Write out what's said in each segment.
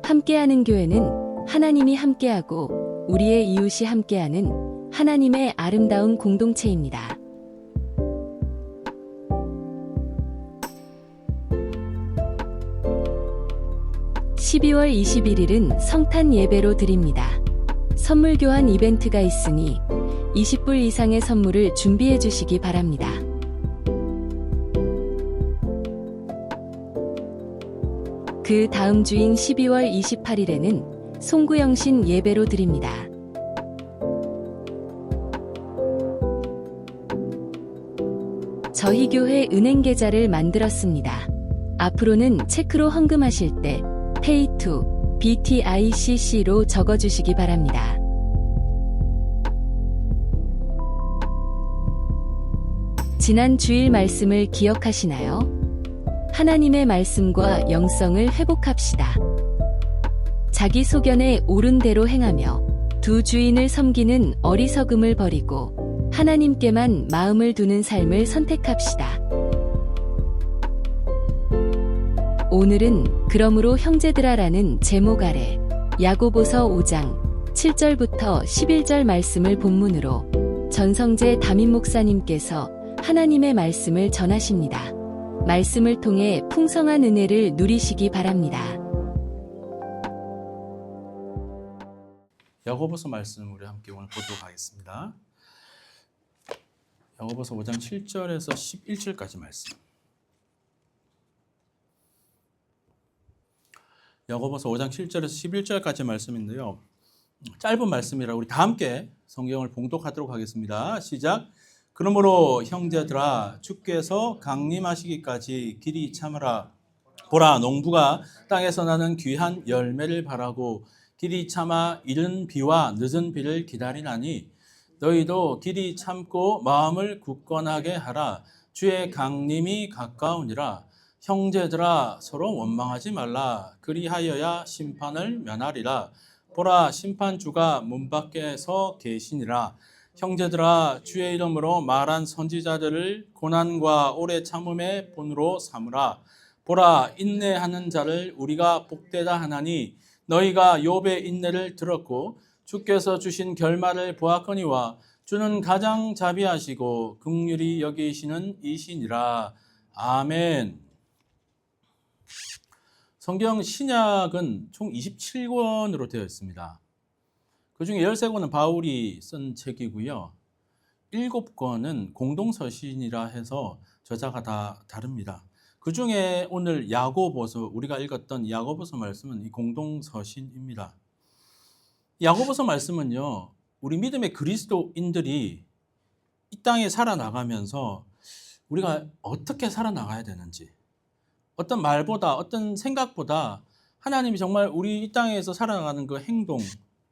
함께하는 교회는 하나님이 함께하고 우리의 이웃이 함께하는 하나님의 아름다운 공동체입니다. (12월 21일은) 성탄 예배로 드립니다. 선물 교환 이벤트가 있으니 20불 이상의 선물을 준비해 주시기 바랍니다. 그 다음 주인 12월 28일에는 송구영신 예배로 드립니다. 저희 교회 은행 계좌를 만들었습니다. 앞으로는 체크로 헌금하실 때 Pay2 BTICC로 적어주시기 바랍니다. 지난 주일 말씀을 기억하시나요? 하나님의 말씀과 영성을 회복합시다. 자기 소견에 옳은 대로 행하며 두 주인을 섬기는 어리석음을 버리고 하나님께만 마음을 두는 삶을 선택합시다. 오늘은 그러므로 형제들아라는 제목 아래 야고보서 5장 7절부터 11절 말씀을 본문으로 전성재 담임 목사님께서 하나님의 말씀을 전하십니다. 말씀을 통해 풍성한 은혜를 누리시기 바랍니다. 야고보서 말씀 우리 함께 오늘 보도록 하겠습니다. 야고보서 5장 7절에서 11절까지 말씀. 야고보서 5장 7절에서 11절까지 말씀인데요. 짧은 말씀이라 우리 다 함께 성경을 봉독하도록 하겠습니다. 시작. 그러므로 형제들아 주께서 강림하시기까지 길이 참으라. 보라 농부가 땅에서 나는 귀한 열매를 바라고 길이 참아 이른 비와 늦은 비를 기다리나니 너희도 길이 참고 마음을 굳건하게 하라. 주의 강림이 가까우니라. 형제들아 서로 원망하지 말라. 그리하여야 심판을 면하리라. 보라 심판주가 문 밖에 서 계시니라. 형제들아 주의 이름으로 말한 선지자들을 고난과 오래 참음의 본으로 삼으라. 보라 인내하는 자를 우리가 복되다 하나니 너희가 욥의 인내를 들었고 주께서 주신 결말을 보았거니와 주는 가장 자비하시고 긍휼히 여기시는 이시니라. 아멘. 성경 신약은 총 27권으로 되어 있습니다. 그 중에 13권은 바울이 쓴 책이고요. 7권은 공동서신이라 해서 저자가 다 다릅니다. 그 중에 오늘 야고보서, 우리가 읽었던 야고보서 말씀은 이 공동서신입니다. 야고보서 말씀은요, 우리 믿음의 그리스도인들이 이 땅에 살아나가면서 우리가 어떻게 살아나가야 되는지, 어떤 말보다, 어떤 생각보다 하나님이 정말 우리 이 땅에서 살아나가는 그 행동,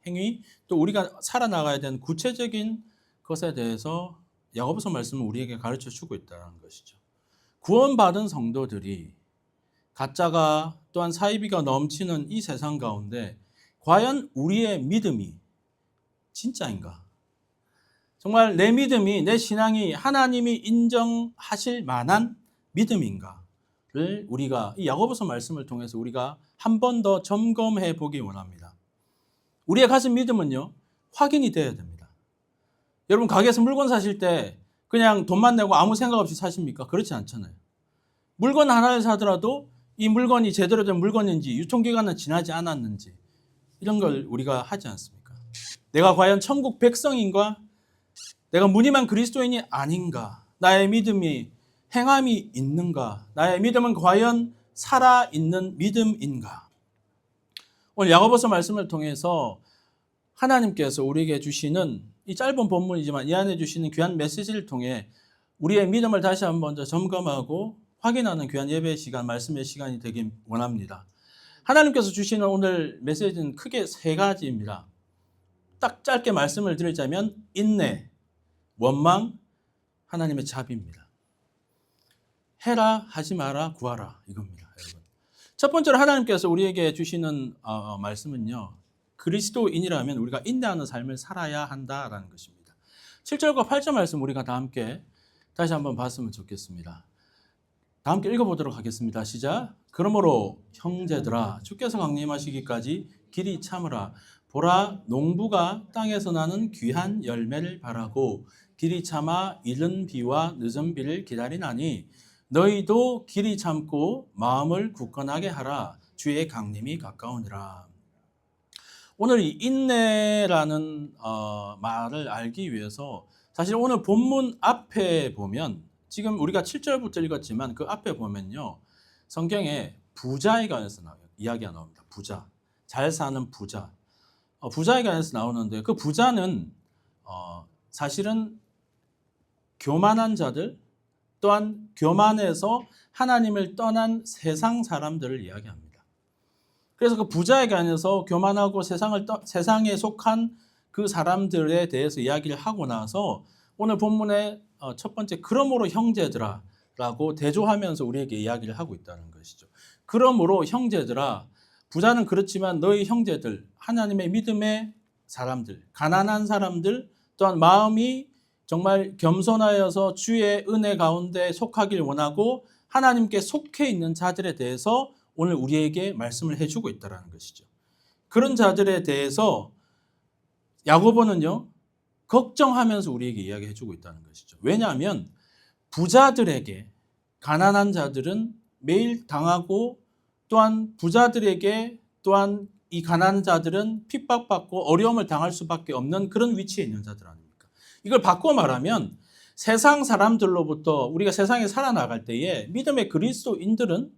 행위, 또 우리가 살아나가야 되는 구체적인 것에 대해서 야고보서 말씀은 우리에게 가르쳐 주고 있다는 것이죠. 구원받은 성도들이 가짜가 또한 사이비가 넘치는 이 세상 가운데 과연 우리의 믿음이 진짜인가? 정말 내 믿음이, 내 신앙이 하나님이 인정하실 만한 믿음인가를 우리가 이 야고보서 말씀을 통해서 우리가 한 번 더 점검해 보기 원합니다. 우리의 가진 믿음은요, 확인이 돼야 됩니다. 여러분, 가게에서 물건 사실 때 그냥 돈만 내고 아무 생각 없이 사십니까? 그렇지 않잖아요. 물건 하나를 사더라도 이 물건이 제대로 된 물건인지, 유통기간은 지나지 않았는지, 이런 걸 우리가 하지 않습니까? 내가 과연 천국 백성인가? 내가 무늬만 그리스도인이 아닌가? 나의 믿음이 행함이 있는가? 나의 믿음은 과연 살아있는 믿음인가? 오늘 야고보서 말씀을 통해서 하나님께서 우리에게 주시는 이 짧은 본문이지만 이 안에 주시는 귀한 메시지를 통해 우리의 믿음을 다시 한번 더 점검하고 확인하는 귀한 예배의 시간, 말씀의 시간이 되길 원합니다. 하나님께서 주시는 오늘 메시지는 크게 3가지입니다. 딱 짧게 말씀을 드리자면 인내, 원망, 하나님의 자비입니다. 해라, 하지 마라, 구하라 이겁니다. 여러분. 첫 번째로 하나님께서 우리에게 주시는 말씀은요. 그리스도인이라면 우리가 인내하는 삶을 살아야 한다라는 것입니다. 7절과 8절 말씀 우리가 다 함께 다시 한번 봤으면 좋겠습니다. 다 함께 읽어보도록 하겠습니다. 시작. 그러므로 형제들아 주께서 강림하시기까지 길이 참으라. 보라 농부가 땅에서 나는 귀한 열매를 바라고 길이 참아 이른 비와 늦은 비를 기다리나니 너희도 길이 참고 마음을 굳건하게 하라. 주의 강림이 가까우니라. 오늘 이 인내라는 말을 알기 위해서 사실 오늘 본문 앞에 보면 지금 우리가 7절부터 읽었지만 그 앞에 보면요. 성경에 부자에 관해서 이야기가 나옵니다. 부자. 잘 사는 부자. 부자에 관해서 나오는데 그 부자는 사실은 교만한 자들 또한 교만해서 하나님을 떠난 세상 사람들을 이야기합니다. 그래서 그 부자에 관해서 교만하고 세상에 속한 그 사람들에 대해서 이야기를 하고 나서 오늘 본문의 첫 번째 그러므로 형제들아 라고 대조하면서 우리에게 이야기를 하고 있다는 것이죠. 그러므로 형제들아 부자는 그렇지만 너희 형제들 하나님의 믿음의 사람들 가난한 사람들 또한 마음이 정말 겸손하여서 주의 은혜 가운데 속하길 원하고 하나님께 속해 있는 자들에 대해서 오늘 우리에게 말씀을 해주고 있다는 것이죠. 그런 자들에 대해서 야고보는요 걱정하면서 우리에게 이야기해주고 있다는 것이죠. 왜냐하면 부자들에게 가난한 자들은 매일 당하고 또한 부자들에게 또한 이 가난한 자들은 핍박받고 어려움을 당할 수밖에 없는 그런 위치에 있는 자들 아닙니까? 이걸 바꿔 말하면 세상 사람들로부터 우리가 세상에 살아나갈 때에 믿음의 그리스도인들은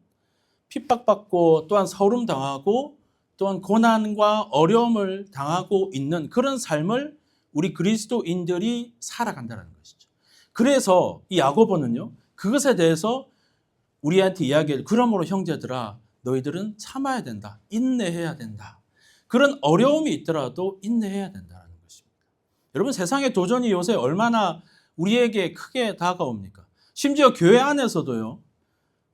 핍박받고 또한 서름당하고 또한 고난과 어려움을 당하고 있는 그런 삶을 우리 그리스도인들이 살아간다는 것이죠. 그래서 이 야고보는요. 그것에 대해서 우리한테 이야기를 그러므로 형제들아 너희들은 참아야 된다. 인내해야 된다. 그런 어려움이 있더라도 인내해야 된다는 것입니다. 여러분 세상의 도전이 요새 얼마나 우리에게 크게 다가옵니까? 심지어 교회 안에서도요.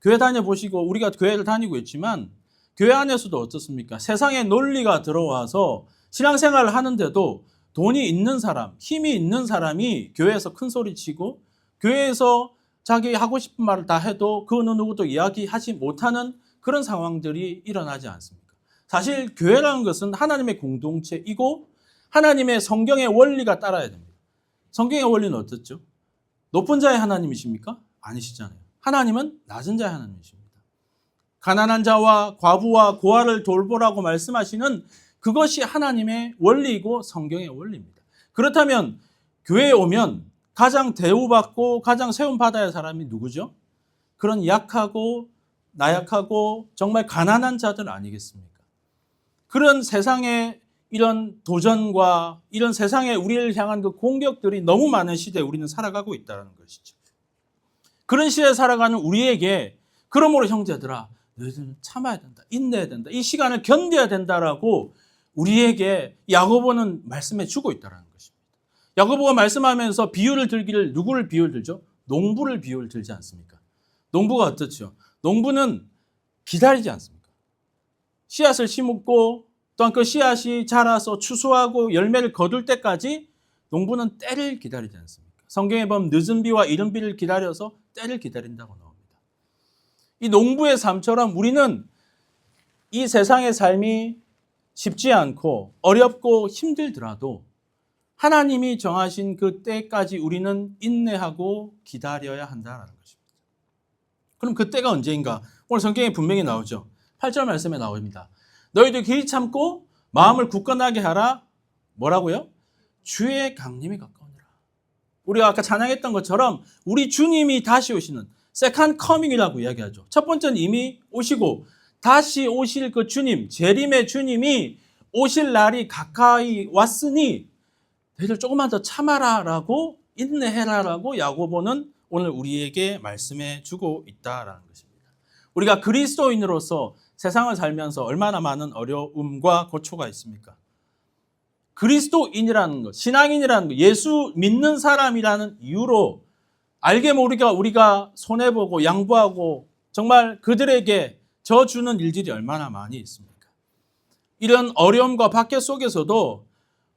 교회 다녀보시고 우리가 교회를 다니고 있지만 교회 안에서도 어떻습니까? 세상의 논리가 들어와서 신앙생활을 하는데도 돈이 있는 사람, 힘이 있는 사람이 교회에서 큰 소리치고 교회에서 자기 하고 싶은 말을 다 해도 그 어느 누구도 이야기하지 못하는 그런 상황들이 일어나지 않습니까? 사실 교회라는 것은 하나님의 공동체이고 하나님의 성경의 원리가 따라야 됩니다. 성경의 원리는 어떻죠? 높은 자의 하나님이십니까? 아니시잖아요. 하나님은 낮은 자의 하나님이십니다. 가난한 자와 과부와 고아를 돌보라고 말씀하시는 그것이 하나님의 원리이고 성경의 원리입니다. 그렇다면 교회에 오면 가장 대우받고 가장 세움받아야 할 사람이 누구죠? 그런 약하고 나약하고 정말 가난한 자들 아니겠습니까? 그런 세상의 이런 도전과 이런 세상에 우리를 향한 그 공격들이 너무 많은 시대에 우리는 살아가고 있다는 것이죠. 그런 시대에 살아가는 우리에게 그러므로 형제들아 너희들은 참아야 된다. 인내해야 된다. 이 시간을 견뎌야 된다라고 우리에게 야고보는 말씀해 주고 있다는 것입니다. 야고보가 말씀하면서 비유를 들기를 누구를 비유를 들죠? 농부를 비유를 들지 않습니까? 농부가 어떻죠? 농부는 기다리지 않습니까? 씨앗을 심고 또한 그 씨앗이 자라서 추수하고 열매를 거둘 때까지 농부는 때를 기다리지 않습니까? 성경에 보면 늦은 비와 이른 비를 기다려서 때를 기다린다고 나옵니다. 이 농부의 삶처럼 우리는 이 세상의 삶이 쉽지 않고 어렵고 힘들더라도 하나님이 정하신 그 때까지 우리는 인내하고 기다려야 한다는 것입니다. 그럼 그 때가 언제인가? 오늘 성경에 분명히 나오죠. 8절 말씀에 나옵니다. 너희들 길이 참고 마음을 굳건하게 하라. 뭐라고요? 주의 강림이 가까우니라. 우리가 아까 찬양했던 것처럼 우리 주님이 다시 오시는 세컨드 커밍이라고 이야기하죠. 첫 번째는 이미 오시고 다시 오실 그 주님, 재림의 주님이 오실 날이 가까이 왔으니 너희들 조금만 더 참아라라고 인내해라라고 야고보는 오늘 우리에게 말씀해 주고 있다라는 것입니다. 우리가 그리스도인으로서 세상을 살면서 얼마나 많은 어려움과 고초가 있습니까? 그리스도인이라는 것, 신앙인이라는 것, 예수 믿는 사람이라는 이유로 알게 모르게 우리가 손해보고 양보하고 정말 그들에게 져주는 일들이 얼마나 많이 있습니까? 이런 어려움과 박해 속에서도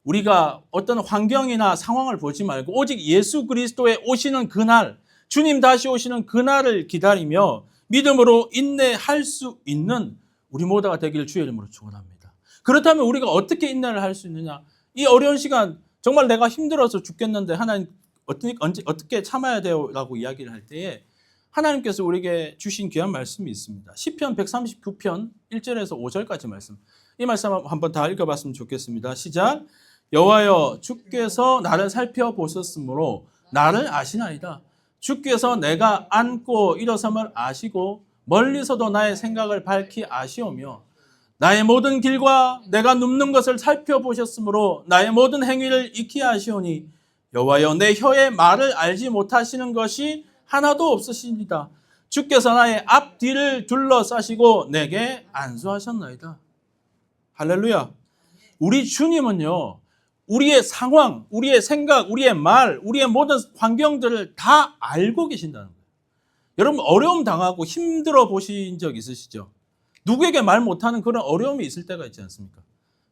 우리가 어떤 환경이나 상황을 보지 말고 오직 예수 그리스도의 오시는 그날, 주님 다시 오시는 그날을 기다리며 믿음으로 인내할 수 있는 우리 모두가 되기를 주의 이름으로 축원합니다. 그렇다면 우리가 어떻게 인내를 할 수 있느냐? 이 어려운 시간 정말 내가 힘들어서 죽겠는데 하나님 어떻게 참아야 돼요? 라고 이야기를 할 때에 하나님께서 우리에게 주신 귀한 말씀이 있습니다. 시편 139편 1절에서 5절까지 말씀. 이 말씀 한번 다 읽어봤으면 좋겠습니다. 시작. 여호와여 주께서 나를 살펴보셨으므로 나를 아시나이다. 주께서 내가 앉고 일어섬을 아시고 멀리서도 나의 생각을 밝히 아시오며 나의 모든 길과 내가 눕는 것을 살펴보셨으므로 나의 모든 행위를 익히 아시오니 여호와여 내 혀의 말을 알지 못하시는 것이 하나도 없으십니다. 주께서 나의 앞뒤를 둘러싸시고 내게 안수하셨나이다. 할렐루야. 우리 주님은요, 우리의 상황, 우리의 생각, 우리의 말, 우리의 모든 환경들을 다 알고 계신다는 거예요. 여러분 어려움 당하고 힘들어 보신 적 있으시죠? 누구에게 말 못하는 그런 어려움이 있을 때가 있지 않습니까?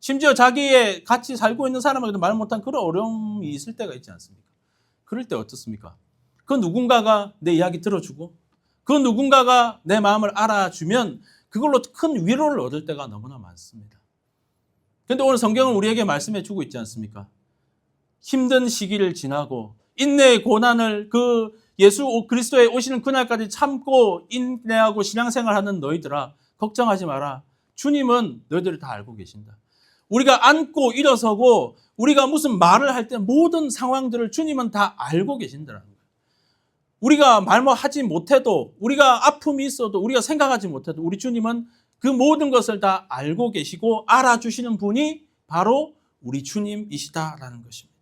심지어 자기의 같이 살고 있는 사람에게도 말 못한 그런 어려움이 있을 때가 있지 않습니까? 그럴 때 어떻습니까? 그 누군가가 내 이야기 들어주고 그 누군가가 내 마음을 알아주면 그걸로 큰 위로를 얻을 때가 너무나 많습니다. 그런데 오늘 성경은 우리에게 말씀해 주고 있지 않습니까? 힘든 시기를 지나고 인내의 고난을 그 예수 그리스도의 오시는 그날까지 참고 인내하고 신앙생활하는 너희들아 걱정하지 마라. 주님은 너희들을 다 알고 계신다. 우리가 앉고 일어서고 우리가 무슨 말을 할 때 모든 상황들을 주님은 다 알고 계신다는 거예요. 우리가 말하지 못해도 우리가 아픔이 있어도 우리가 생각하지 못해도 우리 주님은 그 모든 것을 다 알고 계시고 알아주시는 분이 바로 우리 주님이시다라는 것입니다.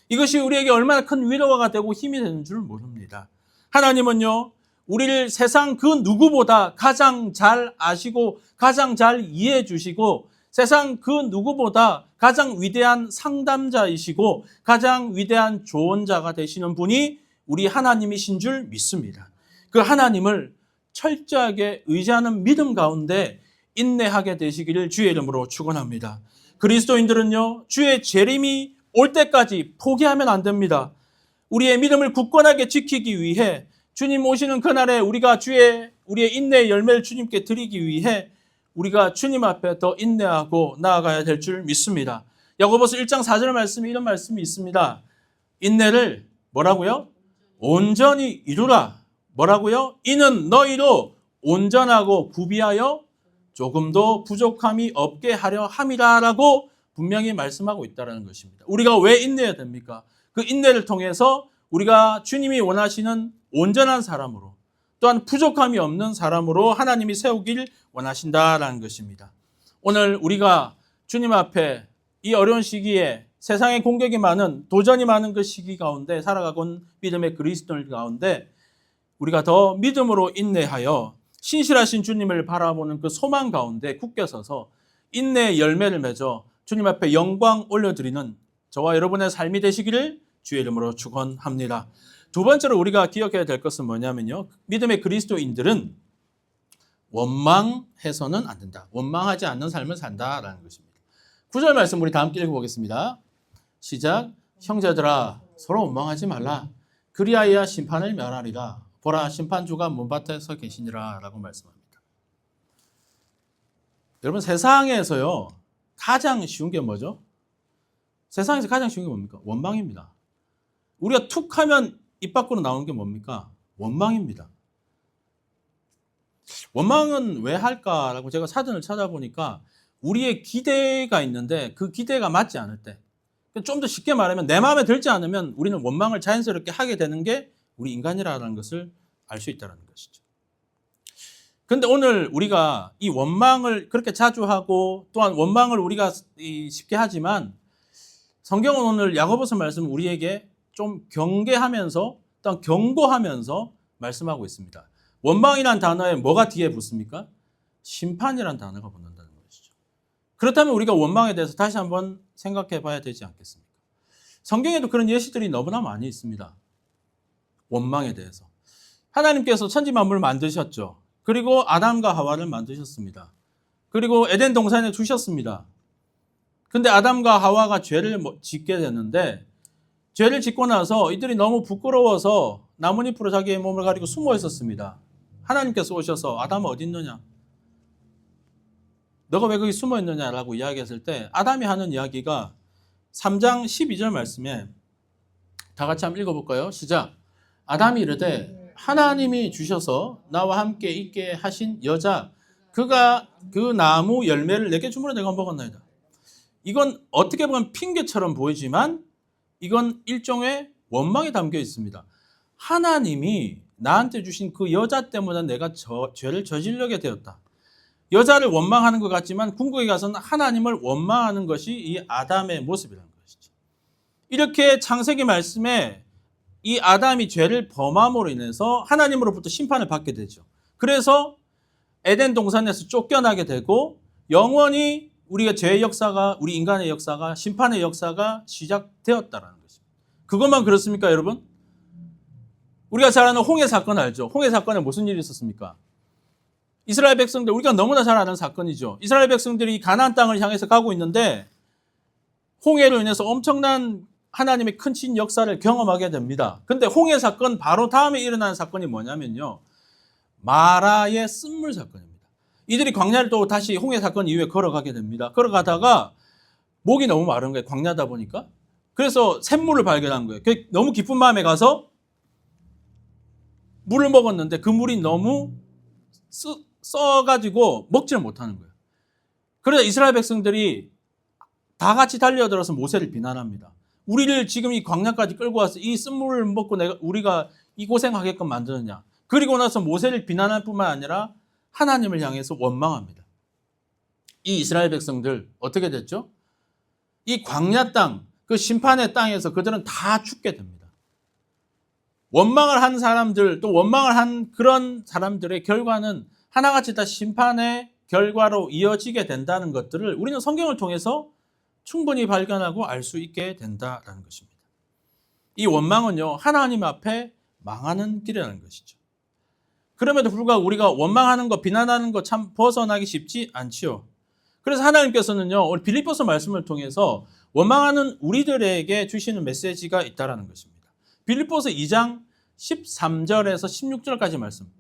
이것이 우리에게 얼마나 큰 위로가 되고 힘이 되는 줄 모릅니다. 하나님은요, 우리를 세상 그 누구보다 가장 잘 아시고 가장 잘 이해해 주시고 세상 그 누구보다 가장 위대한 상담자이시고 가장 위대한 조언자가 되시는 분이 우리 하나님이신 줄 믿습니다. 그 하나님을 철저하게 의지하는 믿음 가운데 인내하게 되시기를 주의 이름으로 축원합니다. 그리스도인들은요, 주의 재림이 올 때까지 포기하면 안 됩니다. 우리의 믿음을 굳건하게 지키기 위해 주님 오시는 그날에 우리가 우리의 인내의 열매를 주님께 드리기 위해 우리가 주님 앞에 더 인내하고 나아가야 될 줄 믿습니다. 야고보서 1장 4절 말씀에 이런 말씀이 있습니다. 인내를 뭐라고요? 온전히 이루라. 뭐라고요? 이는 너희로 온전하고 구비하여 조금도 부족함이 없게 하려 함이라라고 분명히 말씀하고 있다는 것입니다. 우리가 왜 인내해야 됩니까? 그 인내를 통해서 우리가 주님이 원하시는 온전한 사람으로 또한 부족함이 없는 사람으로 하나님이 세우길 원하신다라는 것입니다. 오늘 우리가 주님 앞에 이 어려운 시기에 세상의 공격이 많은 도전이 많은 그 시기 가운데 살아가고 있는 믿음의 그리스도인들 가운데 우리가 더 믿음으로 인내하여 신실하신 주님을 바라보는 그 소망 가운데 굳게 서서 인내의 열매를 맺어 주님 앞에 영광 올려드리는 저와 여러분의 삶이 되시기를 주의 이름으로 축원합니다. 두 번째로 우리가 기억해야 될 것은 뭐냐면요. 믿음의 그리스도인들은 원망해서는 안 된다. 원망하지 않는 삶을 산다라는 것입니다. 9절 말씀 우리 다 함께 읽어보겠습니다. 시작. 형제들아 서로 원망하지 말라. 그리하여 심판을 면하리라. 보라 심판주가 문밭에 서 계시니라 라고 말씀합니다. 여러분 세상에서요 가장 쉬운 게 뭐죠? 세상에서 가장 쉬운 게 뭡니까? 원망입니다. 우리가 툭 하면 입 밖으로 나오는 게 뭡니까? 원망입니다. 원망은 왜 할까라고 제가 사전을 찾아보니까 우리의 기대가 있는데 그 기대가 맞지 않을 때, 좀 더 쉽게 말하면 내 마음에 들지 않으면 우리는 원망을 자연스럽게 하게 되는 게 우리 인간이라는 것을 알 수 있다는 것이죠. 그런데 오늘 우리가 이 원망을 그렇게 자주 하고 또한 원망을 우리가 쉽게 하지만 성경은 오늘 야고보서 말씀을 우리에게 좀 경계하면서 또한 경고하면서 말씀하고 있습니다. 원망이란 단어에 뭐가 뒤에 붙습니까? 심판이란 단어가 붙는다는 것이죠. 그렇다면 우리가 원망에 대해서 다시 한번 생각해 봐야 되지 않겠습니까? 성경에도 그런 예시들이 너무나 많이 있습니다. 원망에 대해서. 하나님께서 천지 만물을 만드셨죠. 그리고 아담과 하와를 만드셨습니다. 그리고 에덴 동산에 두셨습니다. 근데 아담과 하와가 죄를 짓게 됐는데 죄를 짓고 나서 이들이 너무 부끄러워서 나뭇잎으로 자기의 몸을 가리고 숨어 있었습니다. 하나님께서 오셔서 아담 어디 있느냐? 너가 왜 거기 숨어 있느냐라고 이야기했을 때 아담이 하는 이야기가 3장 12절 말씀에 다 같이 한번 읽어볼까요? 시작. 아담이 이르되 하나님이 주셔서 나와 함께 있게 하신 여자 그가 그 나무 열매를 내게 주므로 내가 먹었나이다. 이건 어떻게 보면 핑계처럼 보이지만 이건 일종의 원망이 담겨 있습니다. 하나님이 나한테 주신 그 여자 때문에 내가 죄를 저지르게 되었다. 여자를 원망하는 것 같지만 궁극에 가서는 하나님을 원망하는 것이 이 아담의 모습이라는 것이죠. 이렇게 창세기 말씀에 이 아담이 죄를 범함으로 인해서 하나님으로부터 심판을 받게 되죠. 그래서 에덴 동산에서 쫓겨나게 되고 영원히 우리가 죄의 역사가, 우리 인간의 역사가, 심판의 역사가 시작되었다라는 것입니다. 그것만 그렇습니까, 여러분? 우리가 잘 아는 홍해 사건 알죠? 홍해 사건에 무슨 일이 있었습니까? 이스라엘 백성들, 우리가 너무나 잘 아는 사건이죠. 이스라엘 백성들이 가나안 땅을 향해서 가고 있는데 홍해로 인해서 엄청난 하나님의 큰 신 역사를 경험하게 됩니다. 근데 홍해 사건 바로 다음에 일어나는 사건이 뭐냐면요. 마라의 쓴물 사건입니다. 이들이 광야를 또 다시 홍해 사건 이후에 걸어가게 됩니다. 걸어가다가 목이 너무 마른 거예요. 광야다 보니까. 그래서 샘물을 발견한 거예요. 너무 기쁜 마음에 가서 물을 먹었는데 그 물이 너무 써가지고 먹지를 못하는 거예요. 그래서 이스라엘 백성들이 다 같이 달려들어서 모세를 비난합니다. 우리를 지금 이 광야까지 끌고 와서 이 쓴물을 먹고 우리가 이 고생하게끔 만드느냐. 그리고 나서 모세를 비난할 뿐만 아니라 하나님을 향해서 원망합니다. 이 이스라엘 백성들 어떻게 됐죠? 이 광야 땅, 그 심판의 땅에서 그들은 다 죽게 됩니다. 원망을 한 사람들, 또 원망을 한 그런 사람들의 결과는 하나같이 다 심판의 결과로 이어지게 된다는 것들을 우리는 성경을 통해서 충분히 발견하고 알 수 있게 된다는 것입니다. 이 원망은요, 하나님 앞에 망하는 길이라는 것이죠. 그럼에도 불구하고 우리가 원망하는 것, 비난하는 것 참 벗어나기 쉽지 않지요. 그래서 하나님께서는요, 우리 빌립보서 말씀을 통해서 원망하는 우리들에게 주시는 메시지가 있다는 것입니다. 빌립보서 2장 13절에서 16절까지 말씀.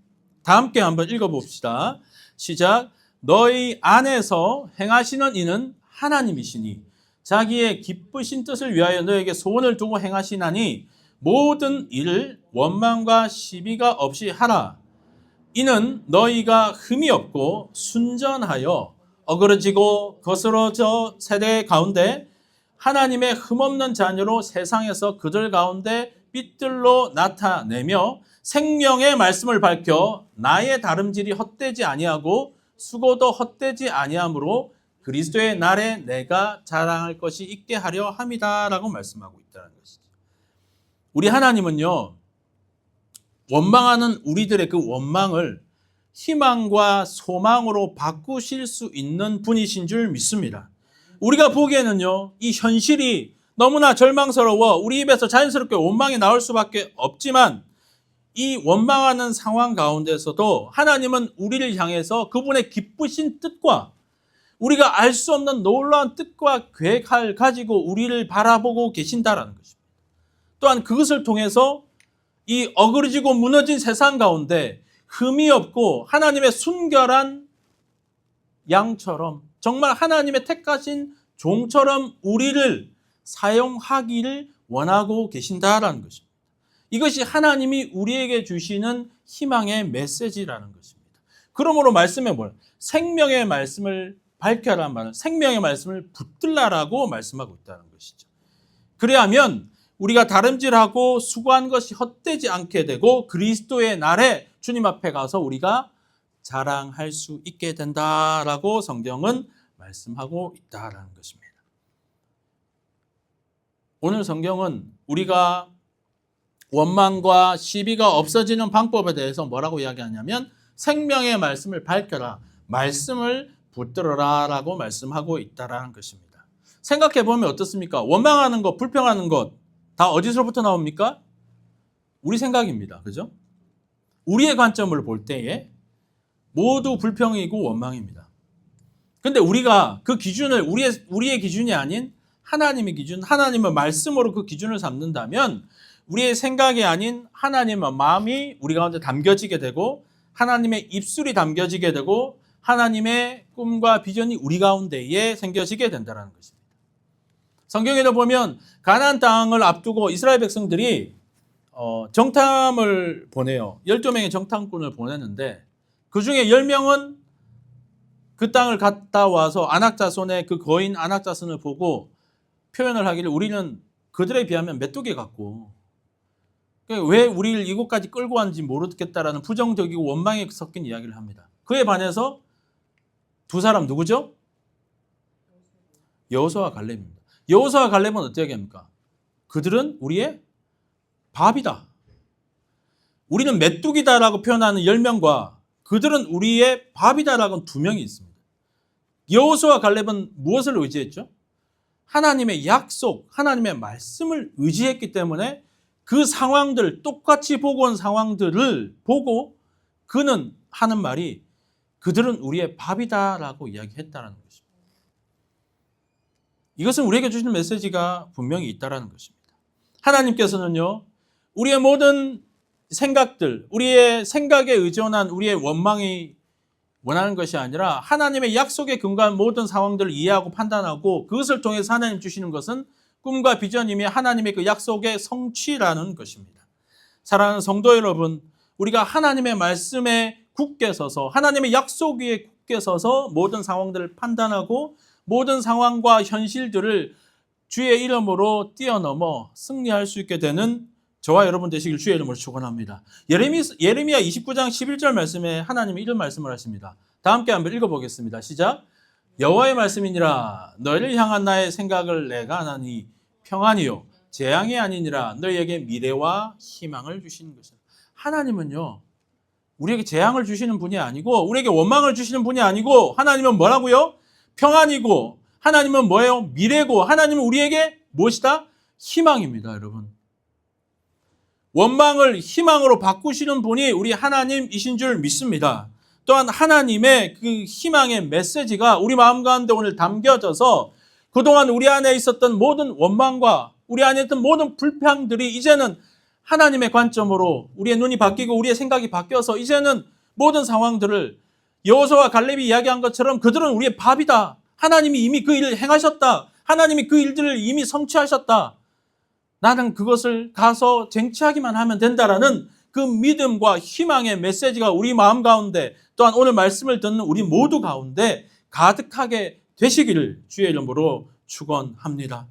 다 함께 한번 읽어봅시다. 시작. 너희 안에서 행하시는 이는 하나님이시니 자기의 기쁘신 뜻을 위하여 너에게 소원을 두고 행하시나니 모든 일을 원망과 시비가 없이 하라. 이는 너희가 흠이 없고 순전하여 어그러지고 거스러져 세대 가운데 하나님의 흠없는 자녀로 세상에서 그들 가운데 빛들로 나타내며 생명의 말씀을 밝혀 나의 다름질이 헛되지 아니하고 수고도 헛되지 아니하므로 그리스도의 날에 내가 자랑할 것이 있게 하려 함이다라고 말씀하고 있다는 것이죠. 우리 하나님은요, 원망하는 우리들의 그 원망을 희망과 소망으로 바꾸실 수 있는 분이신 줄 믿습니다. 우리가 보기에는요, 이 현실이 너무나 절망스러워 우리 입에서 자연스럽게 원망이 나올 수밖에 없지만 이 원망하는 상황 가운데서도 하나님은 우리를 향해서 그분의 기쁘신 뜻과 우리가 알 수 없는 놀라운 뜻과 계획을 가지고 우리를 바라보고 계신다라는 것입니다. 또한 그것을 통해서 이 어그러지고 무너진 세상 가운데 흠이 없고 하나님의 순결한 양처럼 정말 하나님의 택하신 종처럼 우리를 사용하기를 원하고 계신다라는 것입니다. 이것이 하나님이 우리에게 주시는 희망의 메시지라는 것입니다. 그러므로 말씀에 생명의 말씀을 밝혀라 말은 생명의 말씀을 붙들라라고 말씀하고 있다는 것이죠. 그래야면 우리가 다름질하고 수고한 것이 헛되지 않게 되고 그리스도의 날에 주님 앞에 가서 우리가 자랑할 수 있게 된다라고 성경은 말씀하고 있다라는 것입니다. 오늘 성경은 우리가 원망과 시비가 없어지는 방법에 대해서 뭐라고 이야기하냐면 생명의 말씀을 밝혀라, 말씀을 붙들어라 라고 말씀하고 있다라는 것입니다. 생각해 보면 어떻습니까? 원망하는 것, 불평하는 것 다 어디서부터 나옵니까? 우리 생각입니다. 그죠? 우리의 관점을 볼 때에 모두 불평이고 원망입니다. 근데 우리가 그 기준을 우리의 기준이 아닌 하나님의 기준, 하나님의 말씀으로 그 기준을 삼는다면 우리의 생각이 아닌 하나님의 마음이 우리 가운데 담겨지게 되고 하나님의 입술이 담겨지게 되고 하나님의 꿈과 비전이 우리 가운데에 생겨지게 된다는 것입니다. 성경에도 보면 가나안 땅을 앞두고 이스라엘 백성들이 정탐을 보내요. 12명의 정탐꾼을 보냈는데 그중에 10명은 그 땅을 갔다 와서 안악자손의 그 거인 안악자손을 보고 표현을 하기를 우리는 그들에 비하면 메뚜기 같고 왜 우리를 이곳까지 끌고 왔는지 모르겠다라는 부정적이고 원망이 섞인 이야기를 합니다. 그에 반해서 두 사람 누구죠? 여호수아와 갈렙입니다. 여호수아와 갈렙은 어떻게 얘기합니까? 그들은 우리의 밥이다. 우리는 메뚜기다라고 표현하는 10명과 그들은 우리의 밥이다라고 2명이 있습니다. 여호수아와 갈렙은 무엇을 의지했죠? 하나님의 약속, 하나님의 말씀을 의지했기 때문에 그 상황들, 똑같이 보고 온 상황들을 보고 그는 하는 말이 그들은 우리의 밥이다라고 이야기했다는 것입니다. 이것은 우리에게 주시는 메시지가 분명히 있다는 것입니다. 하나님께서는요, 우리의 모든 생각들, 우리의 생각에 의존한 우리의 원망이 원하는 것이 아니라 하나님의 약속에 근거한 모든 상황들을 이해하고 판단하고 그것을 통해서 하나님 주시는 것은 꿈과 비전이며 하나님의 그 약속의 성취라는 것입니다. 사랑하는 성도 여러분, 우리가 하나님의 말씀에 굳게 서서 하나님의 약속 위에 굳게 서서 모든 상황들을 판단하고 모든 상황과 현실들을 주의 이름으로 뛰어넘어 승리할 수 있게 되는 저와 여러분 되시길 주의 이름으로 축원합니다. 예레미야 29장 11절 말씀에 하나님이 이런 말씀을 하십니다. 다 함께 한번 읽어보겠습니다. 시작. 여호와의 말씀이니라 너희를 향한 나의 생각을 내가 아나니 평안이요 재앙이 아니니라 너희에게 미래와 희망을 주시는 것이다. 하나님은요 우리에게 재앙을 주시는 분이 아니고 우리에게 원망을 주시는 분이 아니고 하나님은 뭐라고요? 평안이고 하나님은 뭐예요? 미래고 하나님은 우리에게 무엇이다? 희망입니다. 여러분, 원망을 희망으로 바꾸시는 분이 우리 하나님이신 줄 믿습니다. 또한 하나님의 그 희망의 메시지가 우리 마음 가운데 오늘 담겨져서 그동안 우리 안에 있었던 모든 원망과 우리 안에 있던 모든 불평들이 이제는 하나님의 관점으로 우리의 눈이 바뀌고 우리의 생각이 바뀌어서 이제는 모든 상황들을 여호수아와 갈렙이 이야기한 것처럼 그들은 우리의 밥이다. 하나님이 이미 그 일을 행하셨다. 하나님이 그 일들을 이미 성취하셨다. 나는 그것을 가서 쟁취하기만 하면 된다라는 그 믿음과 희망의 메시지가 우리 마음 가운데 또한 오늘 말씀을 듣는 우리 모두 가운데 가득하게 되시기를 주의 이름으로 축원합니다.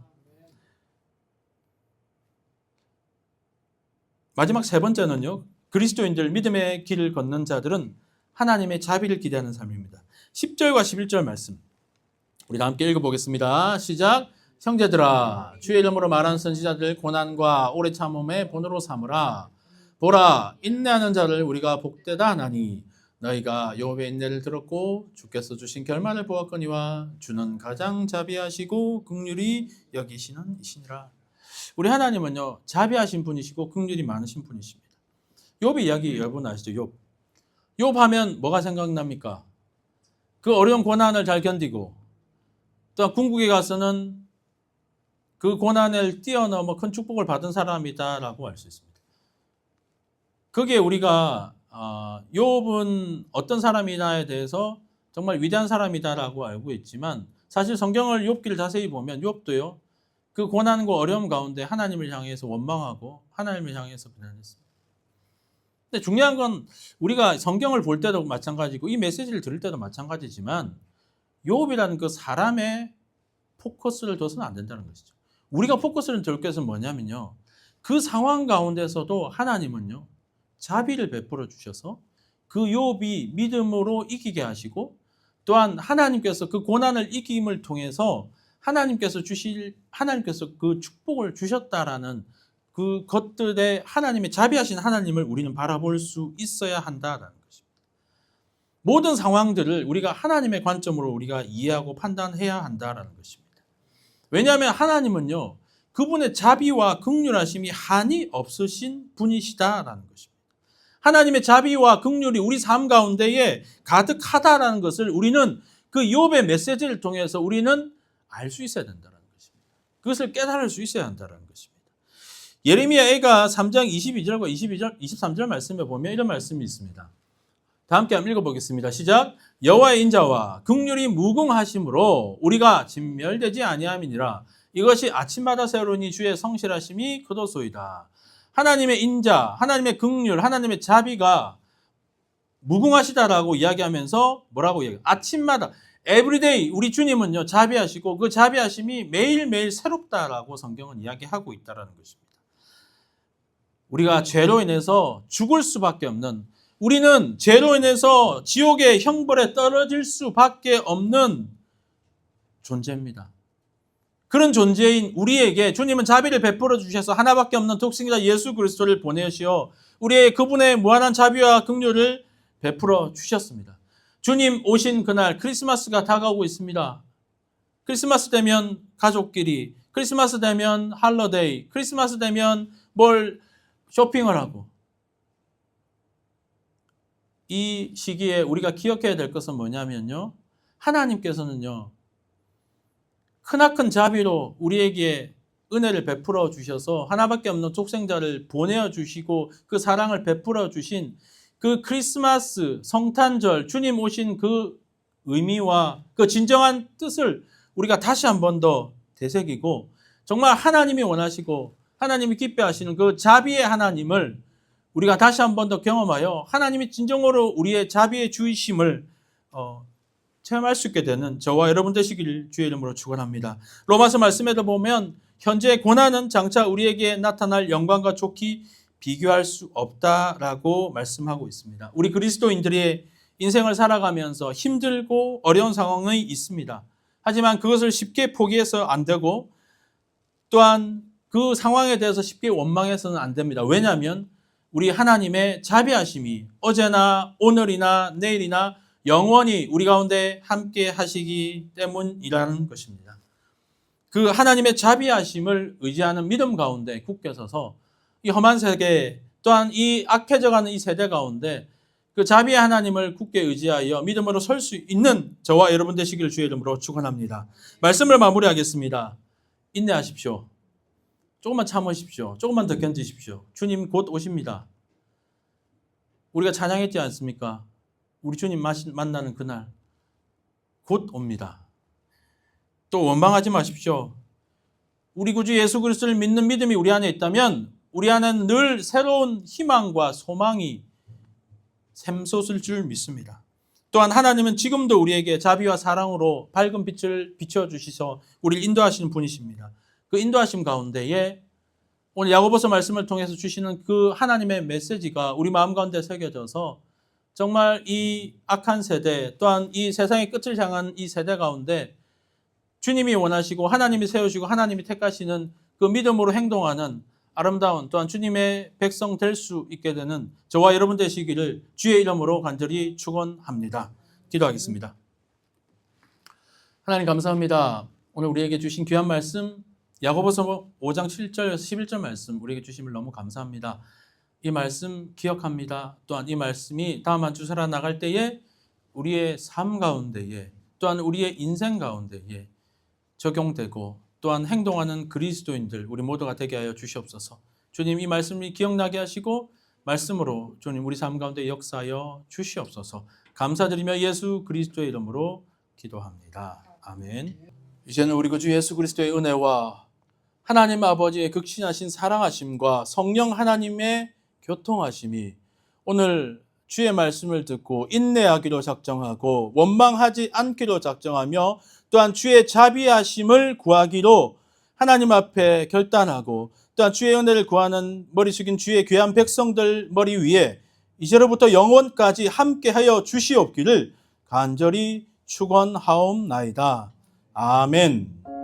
마지막 세 번째는요. 그리스도인들 믿음의 길을 걷는 자들은 하나님의 자비를 기대하는 삶입니다. 10절과 11절 말씀 우리 다 함께 읽어보겠습니다. 시작. 형제들아 주의 이름으로 말하는 선지자들 고난과 오래 참음의 본으로 삼으라. 보라 인내하는 자를 우리가 복되다 하나니 너희가 여호와의 인내를 들었고 주께서 주신 결말을 보았거니와 주는 가장 자비하시고 긍휼히 여기시는 이시니라. 우리 하나님은요 자비하신 분이시고 긍휼이 많으신 분이십니다. 욥의 이야기 여러분 아시죠? 욥 하면 뭐가 생각납니까? 그 어려운 고난을 잘 견디고 또 궁극에 가서는 그 고난을 뛰어넘어 큰 축복을 받은 사람이다라고 알 수 있습니다. 거기에 우리가 욥은 어떤 사람이냐에 대해서 정말 위대한 사람이다라고 알고 있지만 사실 성경을 욥기를 자세히 보면 욥도요 그 고난과 어려움 가운데 하나님을 향해서 원망하고 하나님을 향해서 비난했습니다. 근데 중요한 건 우리가 성경을 볼 때도 마찬가지고 이 메시지를 들을 때도 마찬가지지만 욥이라는 그 사람의 포커스를 둬서는 안 된다는 것이죠. 우리가 포커스를 둘 것은 뭐냐면요. 그 상황 가운데서도 하나님은요. 자비를 베풀어 주셔서 그 욥이 믿음으로 이기게 하시고 또한 하나님께서 그 고난을 이김을 통해서 하나님께서 그 축복을 주셨다라는 그 것들에 하나님의 자비하신 하나님을 우리는 바라볼 수 있어야 한다라는 것입니다. 모든 상황들을 우리가 하나님의 관점으로 우리가 이해하고 판단해야 한다라는 것입니다. 왜냐하면 하나님은요. 그분의 자비와 긍휼하심이 한이 없으신 분이시다라는 것입니다. 하나님의 자비와 긍휼이 우리 삶 가운데에 가득하다라는 것을 우리는 그 욥의 메시지를 통해서 우리는 알 수 있어야 된다는 것입니다. 그것을 깨달을 수 있어야 한다는 것입니다. 예레미야가 3장 22절과 23절 말씀에 보면 이런 말씀이 있습니다. 다 함께 한번 읽어보겠습니다. 시작. 여호와의 인자와 긍휼이 무궁하심으로 우리가 진멸되지 아니함이니라. 이것이 아침마다 새로우니 주의 성실하심이 그도소이다. 하나님의 인자, 하나님의 긍휼, 하나님의 자비가 무궁하시다라고 이야기하면서 뭐라고 이야기해요? 아침마다 에브리데이 우리 주님은요 자비하시고 그 자비하심이 매일매일 새롭다라고 성경은 이야기하고 있다라는 것입니다. 우리가 죄로 인해서 죽을 수밖에 없는, 우리는 죄로 인해서 지옥의 형벌에 떨어질 수밖에 없는 존재입니다. 그런 존재인 우리에게 주님은 자비를 베풀어 주셔서 하나밖에 없는 독생자 예수 그리스도를 보내시어 우리의 그분의 무한한 자비와 긍휼을 베풀어 주셨습니다. 주님 오신 그날 크리스마스가 다가오고 있습니다. 크리스마스 되면 가족끼리, 크리스마스 되면 할러데이, 크리스마스 되면 뭘 쇼핑을 하고, 이 시기에 우리가 기억해야 될 것은 뭐냐면요, 하나님께서는요 크나큰 자비로 우리에게 은혜를 베풀어 주셔서 하나밖에 없는 독생자를 보내어 주시고 그 사랑을 베풀어 주신 그 크리스마스 성탄절 주님 오신 그 의미와 그 진정한 뜻을 우리가 다시 한 번 더 되새기고, 정말 하나님이 원하시고 하나님이 기뻐하시는 그 자비의 하나님을 우리가 다시 한 번 더 경험하여 하나님이 진정으로 우리의 자비의 주이심을 체험할 수 있게 되는 저와 여러분 되시길 주의 이름으로 축원합니다. 로마서 말씀에도 보면 현재 고난은 장차 우리에게 나타날 영광과 좋기 비교할 수 없다라고 말씀하고 있습니다. 우리 그리스도인들의 인생을 살아가면서 힘들고 어려운 상황이 있습니다. 하지만 그것을 쉽게 포기해서 안 되고 또한 그 상황에 대해서 쉽게 원망해서는 안 됩니다. 왜냐하면 우리 하나님의 자비하심이 어제나 오늘이나 내일이나 영원히 우리 가운데 함께 하시기 때문이라는 것입니다. 그 하나님의 자비하심을 의지하는 믿음 가운데 굳게 서서 이 험한 세계 또한 이 악해져가는 이 세대 가운데 그 자비의 하나님을 굳게 의지하여 믿음으로 설 수 있는 저와 여러분 되시기를 주의 이름으로 축원합니다. 말씀을 마무리하겠습니다. 인내하십시오. 조금만 참으십시오. 조금만 더 견디십시오. 주님 곧 오십니다. 우리가 찬양했지 않습니까? 우리 주님 만나는 그날 곧 옵니다. 또 원망하지 마십시오. 우리 구주 예수 그리스도를 믿는 믿음이 우리 안에 있다면 우리 안에는 늘 새로운 희망과 소망이 샘솟을 줄 믿습니다. 또한 하나님은 지금도 우리에게 자비와 사랑으로 밝은 빛을 비춰주셔서 우리를 인도하시는 분이십니다. 그 인도하심 가운데에 오늘 야고보서 말씀을 통해서 주시는 그 하나님의 메시지가 우리 마음 가운데 새겨져서 정말 이 악한 세대 또한 이 세상의 끝을 향한 이 세대 가운데 주님이 원하시고 하나님이 세우시고 하나님이 택하시는 그 믿음으로 행동하는 아름다운 또한 주님의 백성 될 수 있게 되는 저와 여러분 되시기를 주의 이름으로 간절히 축원합니다. 기도하겠습니다. 하나님 감사합니다. 오늘 우리에게 주신 귀한 말씀 야고보서 5장 7절에서 11절 말씀 우리에게 주심을 너무 감사합니다. 이 말씀 기억합니다. 또한 이 말씀이 다음 한 주 살아나갈 때에 우리의 삶 가운데에 또한 우리의 인생 가운데에 적용되고 또한 행동하는 그리스도인들 우리 모두가 되게 하여 주시옵소서. 주님 이 말씀이 기억나게 하시고 말씀으로 주님 우리 삶 가운데 역사하여 주시옵소서. 감사드리며 예수 그리스도의 이름으로 기도합니다. 아멘. 이제는 우리 구주 예수 그리스도의 은혜와 하나님 아버지의 극신하신 사랑하심과 성령 하나님의 교통하심이 오늘 주의 말씀을 듣고 인내하기로 작정하고 원망하지 않기로 작정하며 또한 주의 자비하심을 구하기로 하나님 앞에 결단하고 또한 주의 은혜를 구하는 머리 숙인 주의 귀한 백성들 머리 위에 이제로부터 영원까지 함께하여 주시옵기를 간절히 축원하옵나이다. 아멘.